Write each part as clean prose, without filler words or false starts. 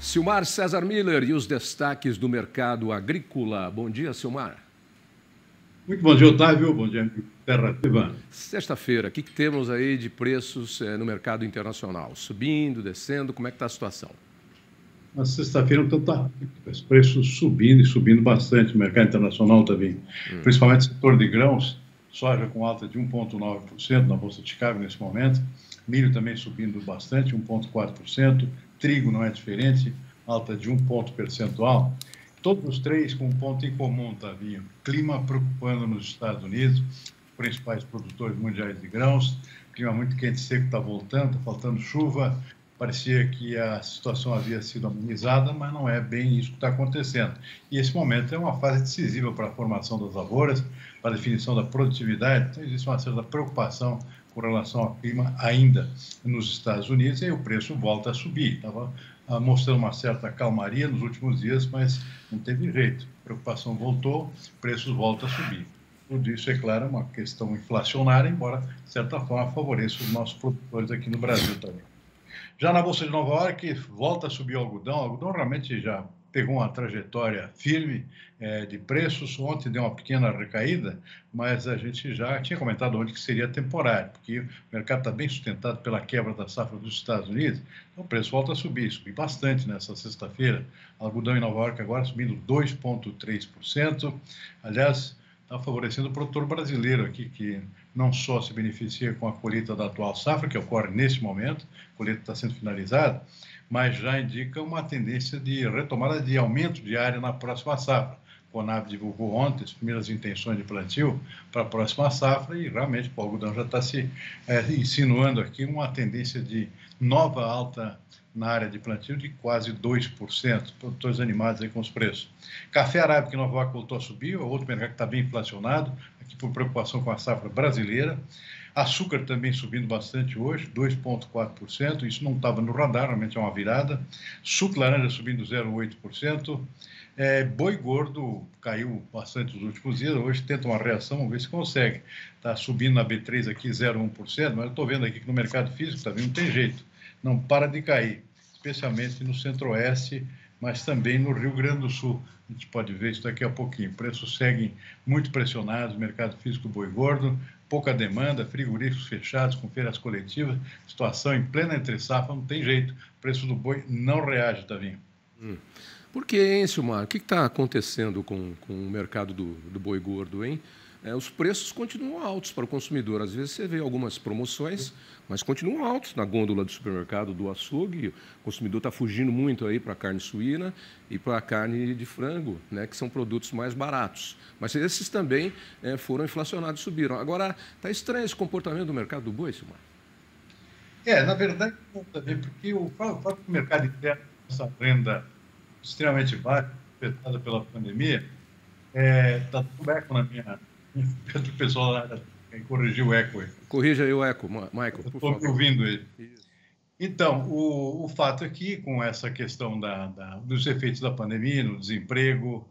Silmar César Miller e os destaques do mercado agrícola. Bom dia, Silmar. Muito bom dia, Otávio. Bom dia, Terra Viva. Sexta-feira, o que temos aí de preços no mercado internacional? Subindo, descendo, como é que está a situação? Na sexta-feira, então, tá os preços subindo e subindo bastante no mercado internacional também. Principalmente no setor de grãos, soja com alta de 1,9% na Bolsa de Chicago nesse momento, milho também subindo bastante, 1,4%, trigo não é diferente, alta de 1 ponto percentual. Todos os três com um ponto em comum, Tavinho. Clima preocupando nos Estados Unidos, principais produtores mundiais de grãos, clima muito quente e seco está voltando, está faltando chuva. Parecia que a situação havia sido amenizada, mas não é bem isso que está acontecendo. E esse momento é uma fase decisiva para a formação das lavouras, para a definição da produtividade. Então, existe uma certa preocupação com relação ao clima ainda nos Estados Unidos, e aí o preço volta a subir. Estava mostrando uma certa calmaria nos últimos dias, mas não teve jeito. A preocupação voltou, preços voltam a subir. Tudo isso, é claro, uma questão inflacionária, embora, de certa forma, favoreça os nossos produtores aqui no Brasil também. Já na Bolsa de Nova York, volta a subir o algodão. O algodão realmente já pegou uma trajetória firme de preços. Ontem deu uma pequena recaída, mas a gente já tinha comentado ontem que seria temporário, porque o mercado está bem sustentado pela quebra da safra dos Estados Unidos. Então o preço volta a subir bastante nessa sexta-feira. Algodão em Nova York agora subindo 2,3%. Aliás, está favorecendo o produtor brasileiro aqui, que não só se beneficia com a colheita da atual safra, que ocorre nesse momento, a colheita está sendo finalizada, mas já indica uma tendência de retomada de aumento de área na próxima safra. O Conab divulgou ontem as primeiras intenções de plantio para a próxima safra e realmente o algodão já está se insinuando aqui uma tendência de nova alta na área de plantio de quase 2%, produtores animados aí com os preços. Café arábica em Nova York voltou a subir, outro mercado que está bem inflacionado, aqui por preocupação com a safra brasileira. Açúcar também subindo bastante hoje, 2,4%, isso não estava no radar, realmente é uma virada. Suco de laranja subindo 0,8%. Boi gordo caiu bastante nos últimos dias, hoje tenta uma reação, vamos ver se consegue. Está subindo na B3 aqui 0,1%, mas eu estou vendo aqui que no mercado físico também não tem jeito, não para de cair, especialmente no Centro-Oeste, mas também no Rio Grande do Sul. A gente pode ver isso daqui a pouquinho. Preços seguem muito pressionados, mercado físico do boi gordo, pouca demanda, frigoríficos fechados com feiras coletivas, situação em plena entre-safra, não tem jeito. O preço do boi não reage, Tavinho. Por que, hein, Silmar? O que está acontecendo com o mercado do boi gordo, hein? Os preços continuam altos para o consumidor. Às vezes você vê algumas promoções, mas continuam altos na gôndola do supermercado, do açougue. O consumidor está fugindo muito aí para a carne suína e para a carne de frango, né, que são produtos mais baratos. Mas esses também foram inflacionados e subiram. Agora, está estranho esse comportamento do mercado do boi, Silmar? Na verdade, porque o próprio mercado interno, essa renda extremamente baixa, afetada pela pandemia, está tudo eco na minha... O pessoal corrigiu o eco aí. Corrija aí o eco, Michael, por favor. Estou ouvindo ele. Então, o fato é que, com essa questão dos efeitos da pandemia, no desemprego,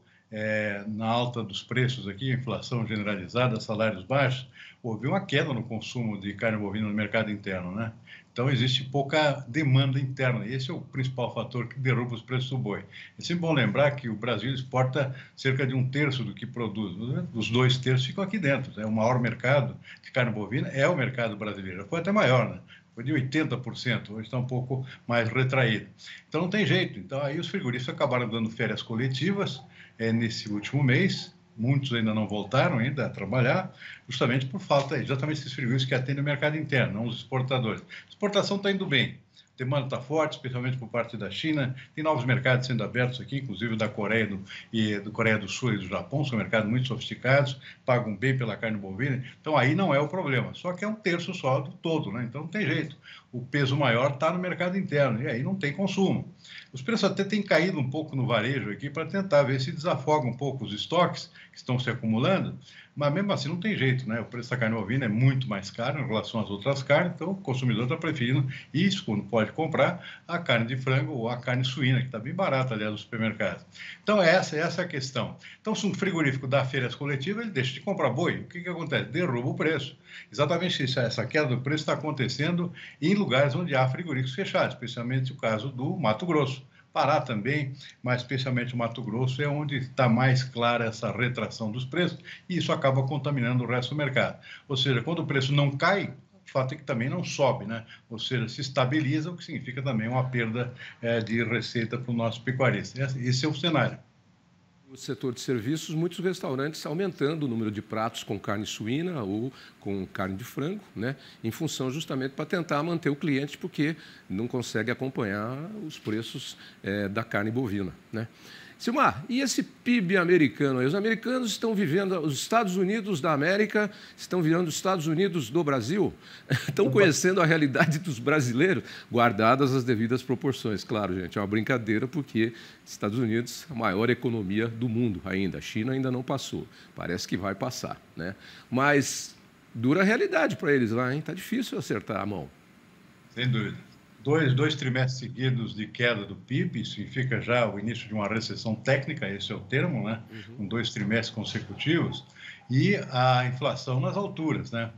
na alta dos preços aqui, inflação generalizada, salários baixos, houve uma queda no consumo de carne bovina no mercado interno, né? Então, existe pouca demanda interna. Esse é o principal fator que derruba os preços do boi. É sempre bom lembrar que o Brasil exporta cerca de 1/3 do que produz. Os 2/3 ficam aqui dentro. O maior mercado de carne bovina é o mercado brasileiro. Foi até maior, né? Foi de 80%, hoje está um pouco mais retraído. Então, não tem jeito. Então, aí os frigoríficos acabaram dando férias coletivas nesse último mês. Muitos ainda não voltaram ainda a trabalhar, justamente por falta, exatamente esses frigoríficos que atendem o mercado interno, não os exportadores. A exportação está indo bem, a demanda está forte, especialmente por parte da China, tem novos mercados sendo abertos aqui, inclusive da Coreia do Coreia do Sul e do Japão, são mercados muito sofisticados, pagam bem pela carne bovina, então aí não é o problema, só que é 1/3 só do todo, né? Então não tem jeito, o peso maior está no mercado interno, e aí não tem consumo. Os preços até têm caído um pouco no varejo aqui para tentar ver se desafoga um pouco os estoques que estão se acumulando, mas mesmo assim não tem jeito, né? O preço da carne bovina é muito mais caro em relação às outras carnes, então o consumidor está preferindo isso, quando pode comprar, a carne de frango ou a carne suína, que está bem barata, aliás, no supermercado. Então, essa é a questão. Então, se um frigorífico dá feiras coletivas, ele deixa de comprar boi. O que acontece? Derruba o preço. Exatamente isso, essa queda do preço está acontecendo em lugares onde há frigoríficos fechados, especialmente o caso do Mato Grosso. Pará também, mas especialmente o Mato Grosso é onde está mais clara essa retração dos preços e isso acaba contaminando o resto do mercado. Ou seja, quando o preço não cai, o fato é que também não sobe, né? Ou seja, se estabiliza, o que significa também uma perda de receita para o nosso pecuarista. Esse é o cenário. No setor de serviços, muitos restaurantes aumentando o número de pratos com carne suína ou com carne de frango, né, em função justamente para tentar manter o cliente, porque não consegue acompanhar os preços da carne bovina, né? Silmar, e esse PIB americano? Os americanos estão vivendo, os Estados Unidos da América estão virando os Estados Unidos do Brasil? Estão conhecendo a realidade dos brasileiros, guardadas as devidas proporções. Claro, gente, é uma brincadeira, porque Estados Unidos é a maior economia do mundo ainda. A China ainda não passou. Parece que vai passar, né? Mas dura a realidade para eles lá, hein? Está difícil acertar a mão. Sem dúvida. Dois trimestres seguidos de queda do PIB, isso significa já o início de uma recessão técnica, esse é o termo, né? Com 2 trimestres consecutivos, e a inflação nas alturas, né?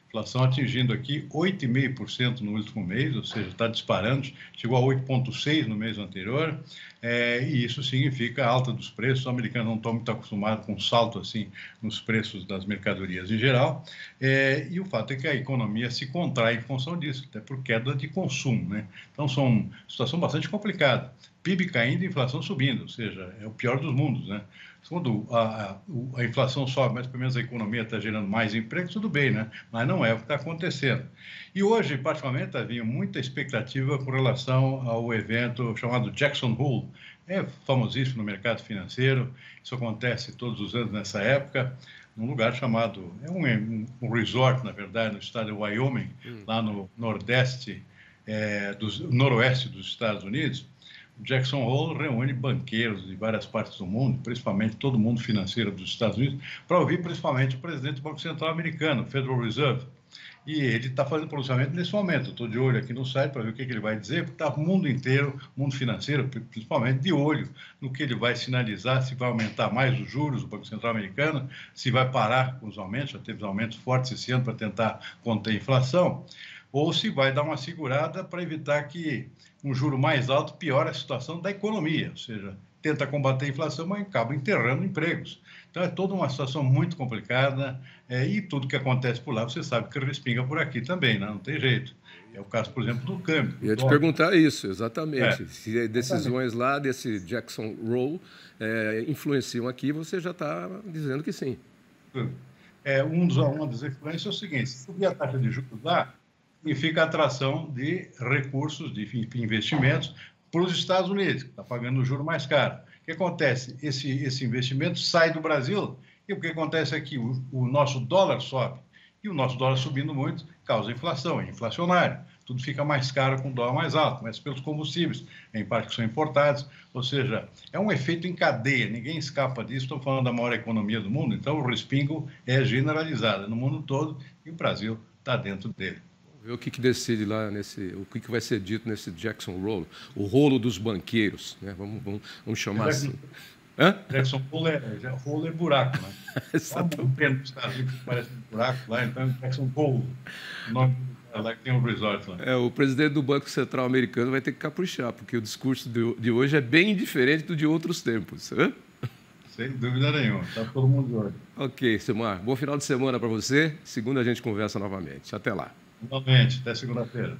Inflação atingindo aqui 8,5% no último mês, ou seja, está disparando, chegou a 8,6% no mês anterior, e isso significa a alta dos preços. Os americanos não estão muito acostumados com um salto assim nos preços das mercadorias em geral, e o fato é que a economia se contrai em função disso, até por queda de consumo, né? Então, são uma situação bastante complicada. PIB caindo e inflação subindo, ou seja, é o pior dos mundos, né? Quando a inflação sobe, mas pelo menos a economia está gerando mais emprego, tudo bem, né? Mas não é o que está acontecendo. E hoje, particularmente, havia muita expectativa com relação ao evento chamado Jackson Hole. É famosíssimo no mercado financeiro, isso acontece todos os anos nessa época, num lugar chamado, um resort, na verdade, no estado de Wyoming, lá no noroeste dos Estados Unidos. O Jackson Hole reúne banqueiros de várias partes do mundo, principalmente todo o mundo financeiro dos Estados Unidos, para ouvir principalmente o presidente do Banco Central americano, Federal Reserve. E ele está fazendo pronunciamento nesse momento. Estou de olho aqui no site para ver o que ele vai dizer, porque está o mundo inteiro, o mundo financeiro, principalmente, de olho no que ele vai sinalizar, se vai aumentar mais os juros do Banco Central americano, se vai parar com os aumentos, já teve aumentos fortes esse ano para tentar conter a inflação, ou se vai dar uma segurada para evitar que um juro mais alto piore a situação da economia, ou seja, tenta combater a inflação, mas acaba enterrando empregos. Então, é toda uma situação muito complicada, e tudo que acontece por lá, você sabe que respinga por aqui também, né? Não tem jeito. É o caso, por exemplo, do câmbio. Eu ia te perguntar isso, exatamente. Se decisões lá desse Jackson Hole influenciam aqui, você já está dizendo que sim. Uma das influências é o seguinte: se subir a taxa de juros lá, significa atração de recursos, de investimentos para os Estados Unidos, que está pagando o juro mais caro. O que acontece? Esse investimento sai do Brasil, e o que acontece é que o nosso dólar sobe, e o nosso dólar subindo muito causa inflação, é inflacionário. Tudo fica mais caro com o dólar mais alto, mas pelos combustíveis, em parte que são importados, ou seja, é um efeito em cadeia, ninguém escapa disso. Estou falando da maior economia do mundo, então o respingo é generalizado no mundo todo, e o Brasil está dentro dele. Ver o que decide lá, o que vai ser dito nesse Jackson Hole, o rolo dos banqueiros, né? Vamos chamar assim. Jackson Hole é buraco, né? Exatamente. Parece um buraco lá, então Jackson Hole, o nome lá que tem um resort lá. O presidente do Banco Central americano vai ter que caprichar, porque o discurso de hoje é bem diferente do de outros tempos. Sem dúvida nenhuma, está todo mundo de olho. Ok, Silmar, bom final de semana para você. Segunda a gente conversa novamente. Até lá. Finalmente, até segunda-feira.